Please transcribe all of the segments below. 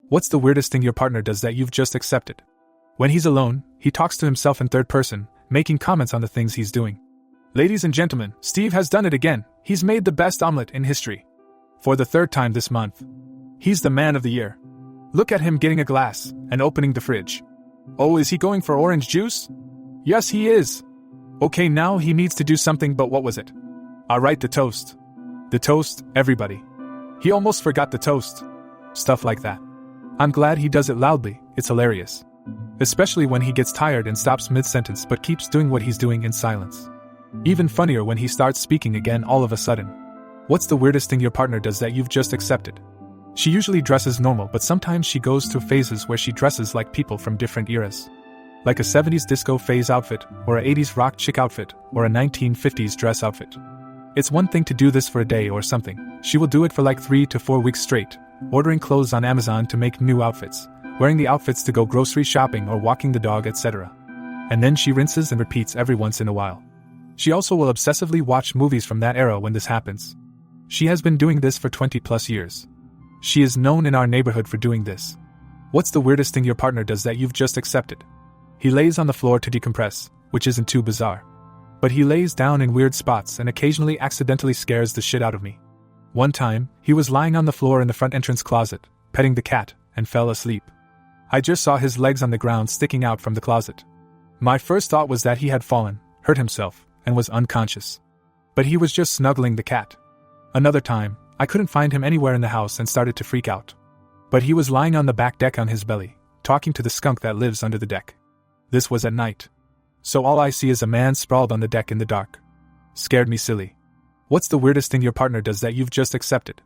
What's the weirdest thing your partner does that you've just accepted? When he's alone, he talks to himself in third person, making comments on the things he's doing. Ladies and gentlemen, Steve has done it again. He's made the best omelet in history. For the third time this month. He's the man of the year. Look at him getting a glass and opening the fridge. Oh, is he going for orange juice? Yes, he is. Okay, now he needs to do something, but what was it? Alright, the toast. The toast, everybody. He almost forgot the toast. Stuff like that. I'm glad he does it loudly, it's hilarious. Especially when he gets tired and stops mid-sentence but keeps doing what he's doing in silence. Even funnier when he starts speaking again all of a sudden. What's the weirdest thing your partner does that you've just accepted? She usually dresses normal, but sometimes she goes through phases where she dresses like people from different eras. Like a 70s disco phase outfit, or a 80s rock chick outfit, or a 1950s dress outfit. It's one thing to do this for a day or something. She will do it for like 3 to 4 weeks straight, ordering clothes on Amazon to make new outfits, wearing the outfits to go grocery shopping or walking the dog, etc. And then she rinses and repeats every once in a while. She also will obsessively watch movies from that era when this happens. She has been doing this for 20 plus years. She is known in our neighborhood for doing this. What's the weirdest thing your partner does that you've just accepted? He lays on the floor to decompress, which isn't too bizarre. But he lays down in weird spots and occasionally accidentally scares the shit out of me. One time, he was lying on the floor in the front entrance closet, petting the cat, and fell asleep. I just saw his legs on the ground sticking out from the closet. My first thought was that he had fallen, hurt himself, and was unconscious. But he was just snuggling the cat. Another time, I couldn't find him anywhere in the house and started to freak out. But he was lying on the back deck on his belly, talking to the skunk that lives under the deck. This was at night. So all I see is a man sprawled on the deck in the dark. Scared me silly. What's the weirdest thing your partner does that you've just accepted?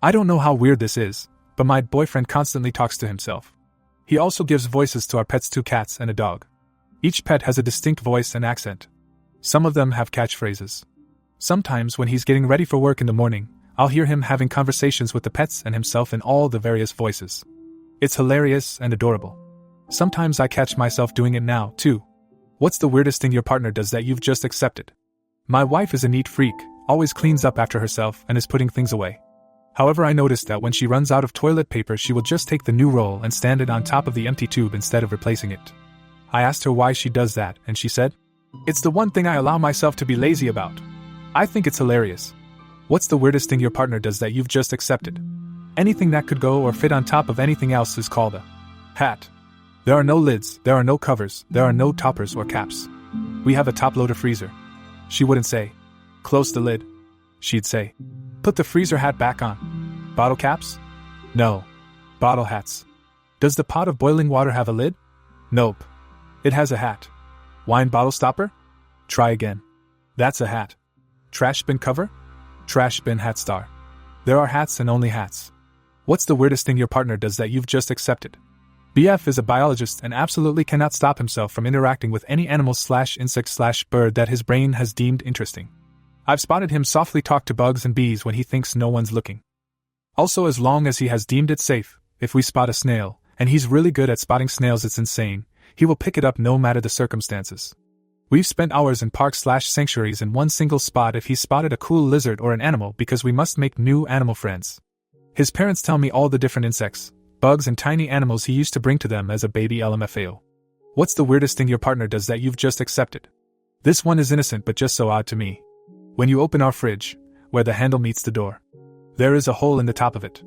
I don't know how weird this is, but my boyfriend constantly talks to himself. He also gives voices to our pets, 2 cats and a dog. Each pet has a distinct voice and accent. Some of them have catchphrases. Sometimes when he's getting ready for work in the morning, I'll hear him having conversations with the pets and himself in all the various voices. It's hilarious and adorable. Sometimes I catch myself doing it now, too. What's the weirdest thing your partner does that you've just accepted? My wife is a neat freak, always cleans up after herself and is putting things away. However, I noticed that when she runs out of toilet paper, she will just take the new roll and stand it on top of the empty tube instead of replacing it. I asked her why she does that, and she said, "It's the one thing I allow myself to be lazy about." I think it's hilarious. What's the weirdest thing your partner does that you've just accepted? Anything that could go or fit on top of anything else is called a hat. There are no lids, there are no covers, there are no toppers or caps. We have a top-loader freezer. She wouldn't say, "Close the lid." She'd say, "Put the freezer hat back on." Bottle caps? No. Bottle hats. Does the pot of boiling water have a lid? Nope. It has a hat. Wine bottle stopper? Try again. That's a hat. Trash bin cover? Trash bin hat star. There are hats and only hats. What's the weirdest thing your partner does that you've just accepted? BF is a biologist and absolutely cannot stop himself from interacting with any animal/insect/bird that his brain has deemed interesting. I've spotted him softly talk to bugs and bees when he thinks no one's looking. Also, as long as he has deemed it safe, if we spot a snail, and he's really good at spotting snails, it's insane, he will pick it up no matter the circumstances. We've spent hours in parks/sanctuaries in one single spot if he spotted a cool lizard or an animal because we must make new animal friends. His parents tell me all the different insects, bugs and tiny animals he used to bring to them as a baby LMFAO. What's the weirdest thing your partner does that you've just accepted? This one is innocent but just so odd to me. When you open our fridge, where the handle meets the door, there is a hole in the top of it.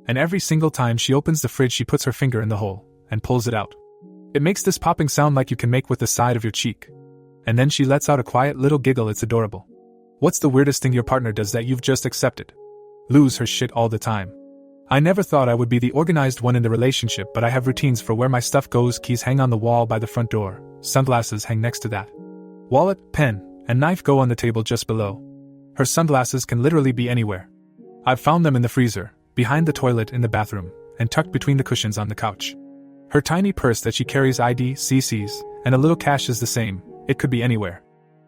And every single time she opens the fridge, she puts her finger in the hole and pulls it out. It makes this popping sound like you can make with the side of your cheek. And then she lets out a quiet little giggle. It's adorable. What's the weirdest thing your partner does that you've just accepted? Lose her shit all the time. I never thought I would be the organized one in the relationship, but I have routines for where my stuff goes. Keys hang on the wall by the front door, sunglasses hang next to that. Wallet, pen, and knife go on the table just below. Her sunglasses can literally be anywhere. I've found them in the freezer, behind the toilet in the bathroom, and tucked between the cushions on the couch. Her tiny purse that she carries ID, CCs, and a little cash is the same. It could be anywhere.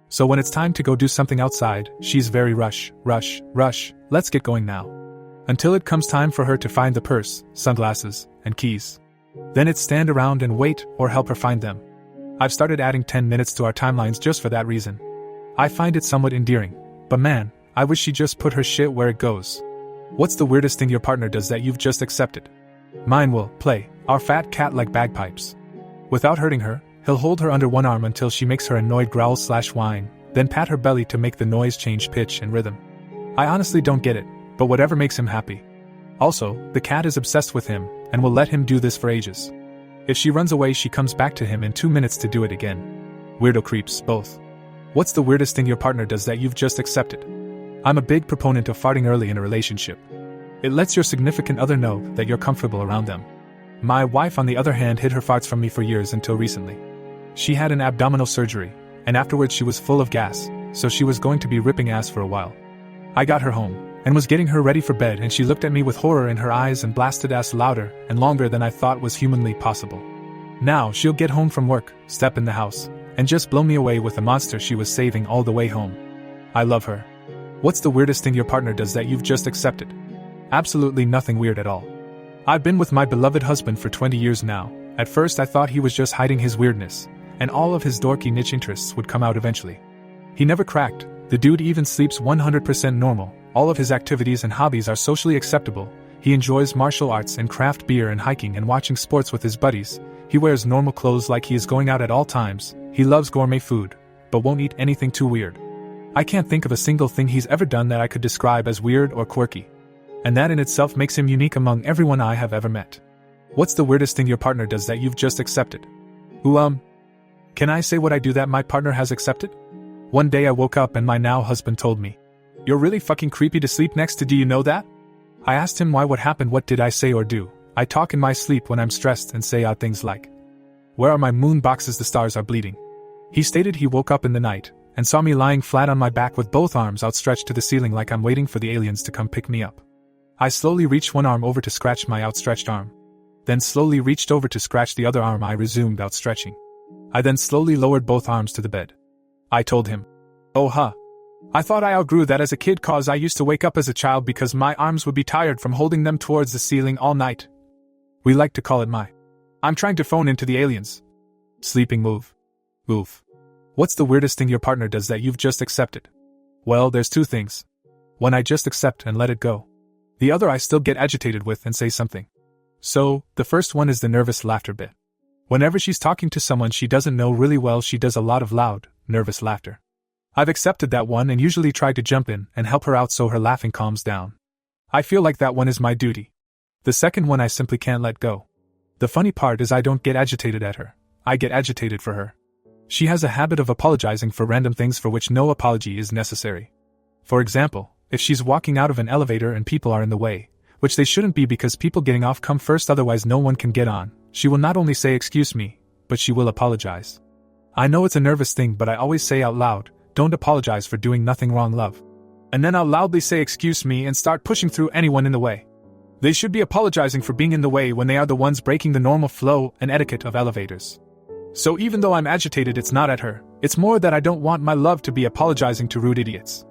So when it's time to go do something outside, she's very rush, let's get going now. Until it comes time for her to find the purse, sunglasses, and keys. Then it's stand around and wait or help her find them. I've started adding 10 minutes to our timelines just for that reason. I find it somewhat endearing, but man, I wish she just put her shit where it goes. What's the weirdest thing your partner does that you've just accepted? Mine will play our fat cat like bagpipes. Without hurting her, he'll hold her under one arm until she makes her annoyed growl/whine, then pat her belly to make the noise change pitch and rhythm. I honestly don't get it, but whatever makes him happy. Also, the cat is obsessed with him, and will let him do this for ages. If she runs away, she comes back to him in 2 minutes to do it again. Weirdo creeps, both. What's the weirdest thing your partner does that you've just accepted? I'm a big proponent of farting early in a relationship. It lets your significant other know that you're comfortable around them. My wife, on the other hand, hid her farts from me for years until recently. She had an abdominal surgery, and afterwards she was full of gas, so she was going to be ripping ass for a while. I got her home, and was getting her ready for bed, and she looked at me with horror in her eyes and blasted ass louder and longer than I thought was humanly possible. Now she'll get home from work, step in the house, and just blow me away with the monster she was saving all the way home. I love her. What's the weirdest thing your partner does that you've just accepted? Absolutely nothing weird at all. I've been with my beloved husband for 20 years now. At first I thought he was just hiding his weirdness, and all of his dorky niche interests would come out eventually. He never cracked. The dude even sleeps 100% normal. All of his activities and hobbies are socially acceptable. He enjoys martial arts and craft beer and hiking and watching sports with his buddies. He wears normal clothes like he is going out at all times. He loves gourmet food, but won't eat anything too weird. I can't think of a single thing he's ever done that I could describe as weird or quirky. And that in itself makes him unique among everyone I have ever met. What's the weirdest thing your partner does that you've just accepted? Can I say what I do that my partner has accepted? One day I woke up and my now husband told me, "You're really fucking creepy to sleep next to, do you know that?" I asked him why, what happened, what did I say or do. I talk in my sleep when I'm stressed and say odd things like, "Where are my moon boxes, the stars are bleeding." He stated he woke up in the night and saw me lying flat on my back with both arms outstretched to the ceiling like I'm waiting for the aliens to come pick me up. I slowly reached one arm over to scratch my outstretched arm. Then slowly reached over to scratch the other arm. I resumed outstretching. I then slowly lowered both arms to the bed. I told him, I thought I outgrew that as a kid cause I used to wake up as a child because my arms would be tired from holding them towards the ceiling all night. We like to call it I'm trying to phone into the aliens. Sleeping move. Oof. What's the weirdest thing your partner does that you've just accepted? Well, there's two things. One I just accept and let it go. The other I still get agitated with and say something. So, the first one is the nervous laughter bit. Whenever she's talking to someone she doesn't know really well, she does a lot of loud, nervous laughter. I've accepted that one and usually try to jump in and help her out so her laughing calms down. I feel like that one is my duty. The second one I simply can't let go. The funny part is I don't get agitated at her. I get agitated for her. She has a habit of apologizing for random things for which no apology is necessary. For example, if she's walking out of an elevator and people are in the way, which they shouldn't be because people getting off come first, otherwise no one can get on, she will not only say "excuse me," but she will apologize. I know it's a nervous thing, but I always say out loud, "Don't apologize for doing nothing wrong, love." And then I'll loudly say "excuse me" and start pushing through anyone in the way. They should be apologizing for being in the way when they are the ones breaking the normal flow and etiquette of elevators. So even though I'm agitated, it's not at her, it's more that I don't want my love to be apologizing to rude idiots.